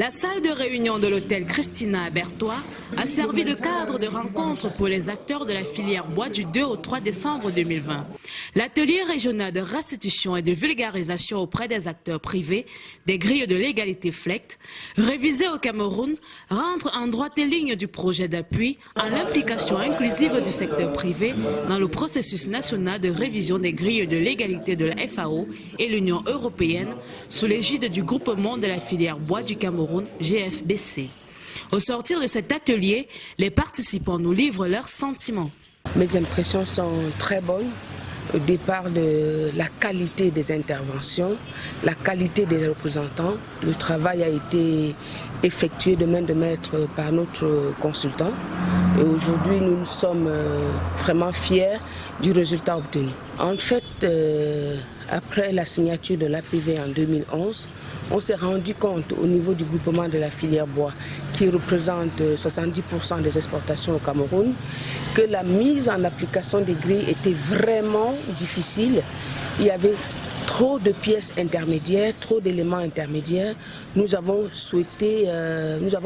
La salle de réunion de l'hôtel Christina à Berthois a servi de cadre de rencontre pour les acteurs de la filière bois du 2 au 3 décembre 2020. L'atelier régional de restitution et de vulgarisation auprès des acteurs privés des grilles de légalité FLEGT, révisé au Cameroun, rentre en droite ligne du projet d'appui à l'implication inclusive du secteur privé dans le processus national de révision des grilles de légalité de la FAO et l'Union européenne sous l'égide du groupement de la filière bois du Cameroun, GFBC. Au sortir de cet atelier, les participants nous livrent leurs sentiments. Mes impressions sont très bonnes. Au départ de la qualité des interventions, la qualité des représentants. Le travail a été effectué de main de maître par notre consultant. Et aujourd'hui, nous sommes vraiment fiers du résultat obtenu. En fait, après la signature de l'APV en 2011, on s'est rendu compte au niveau du groupement de la filière bois, qui représente 70% des exportations au Cameroun, que la mise en application des grilles était vraiment difficile. Il y avait trop de pièces intermédiaires, trop d'éléments intermédiaires. Nous avons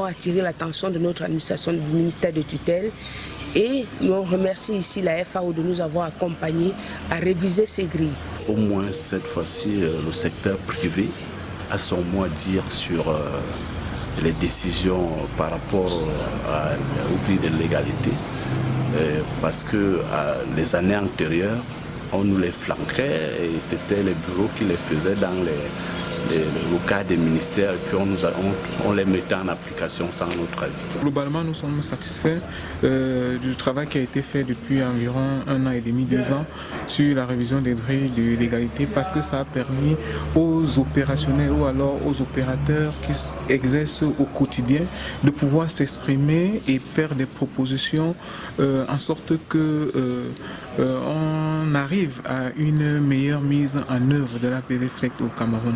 attiré l'attention de notre administration du ministère de tutelle et nous remercions ici la FAO de nous avoir accompagnés à réviser ces grilles. Au moins cette fois-ci, le secteur privé a son mot à dire sur les décisions par rapport au prix de légalité, parce que les années antérieures, on nous les flanquait et c'était les bureaux qui les faisaient dans le cas des ministères et puis on les mettait en application sans notre avis. Globalement, nous sommes satisfaits du travail qui a été fait depuis environ 1 an et demi, 2 ans sur la révision des grilles de légalité parce que ça a permis aux opérationnels ou alors aux opérateurs qui exercent au quotidien de pouvoir s'exprimer et faire des propositions en sorte que on arrive à une meilleure mise en œuvre de l'APV FLEGT au Cameroun.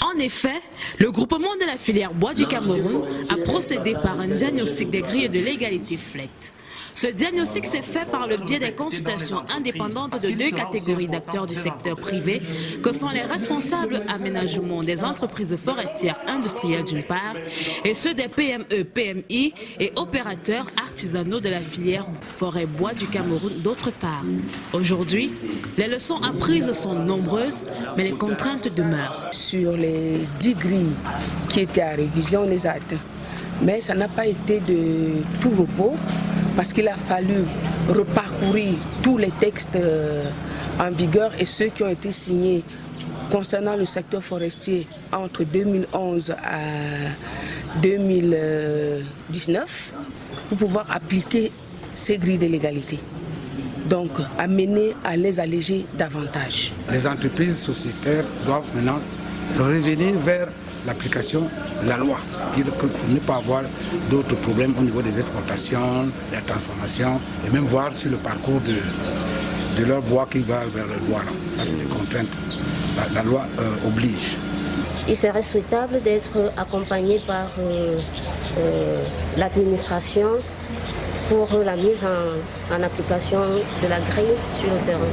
En effet, le groupement de la filière bois du Cameroun a procédé par un diagnostic des grilles de légalité FLEGT. Ce diagnostic s'est fait par le biais des consultations indépendantes de 2 catégories d'acteurs du secteur privé, que sont les responsables aménagement des entreprises forestières industrielles d'une part, et ceux des PME, PMI et opérateurs artisanaux de la filière forêt-bois du Cameroun d'autre part. Aujourd'hui, les leçons apprises sont nombreuses, mais les contraintes demeurent. Sur les 10 grilles qui étaient à révision, on les a atteints. Mais ça n'a pas été de tout repos, parce qu'il a fallu reparcourir tous les textes en vigueur et ceux qui ont été signés concernant le secteur forestier entre 2011 à 2019 pour pouvoir appliquer ces grilles de légalité. Donc, amener à les alléger davantage. Les entreprises sociétaires doivent maintenant revenir vers l'application de la loi, c'est-à-dire que pour ne pas avoir d'autres problèmes au niveau des exportations, de la transformation, et même voir sur le parcours de leur bois qui va vers le douane. Ça, c'est des contraintes. La loi oblige. Il serait souhaitable d'être accompagné par l'administration pour la mise en application de la grille sur le terrain.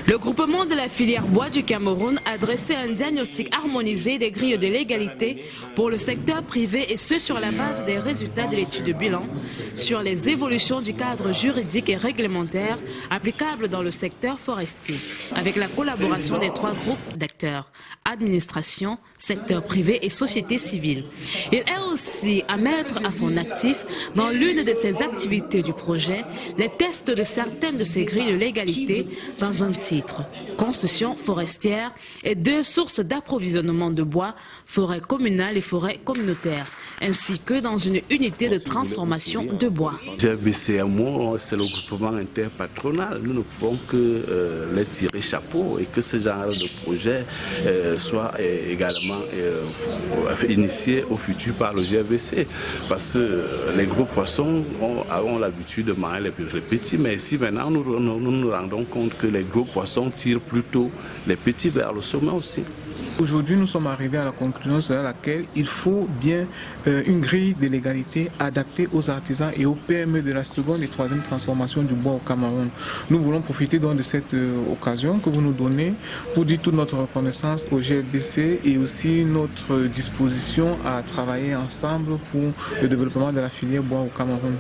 Le groupement de la filière bois du Cameroun a dressé un diagnostic harmonisé des grilles de légalité pour le secteur privé et ce sur la base des résultats de l'étude de bilan sur les évolutions du cadre juridique et réglementaire applicable dans le secteur forestier, avec la collaboration des 3 groupes d'acteurs, administration, secteur privé et société civile. Il est aussi à mettre à son actif dans l'une de ses activités du projet les tests de certaines de ces grilles de légalité dans un titre, concession forestière et 2 sources d'approvisionnement de bois, forêt communale et forêt communautaire, ainsi que dans une unité de transformation de bois. GFBCMO, c'est le groupement interpatronal. Nous ne pouvons que les tirer chapeau et que ce genre de projet soit également initié au futur par le GFBC. Parce que les gros poissons ont l'habitude de manger les petits, mais ici maintenant nous nous rendons compte que les gros poissons tirent plutôt les petits vers le sommet aussi. Aujourd'hui, nous sommes arrivés à la conclusion selon laquelle il faut bien une grille de légalité adaptée aux artisans et aux PME de la seconde et troisième transformation du bois au Cameroun. Nous voulons profiter donc de cette occasion que vous nous donnez pour dire toute notre reconnaissance au GLBC et aussi notre disposition à travailler ensemble pour le développement de la filière bois au Cameroun.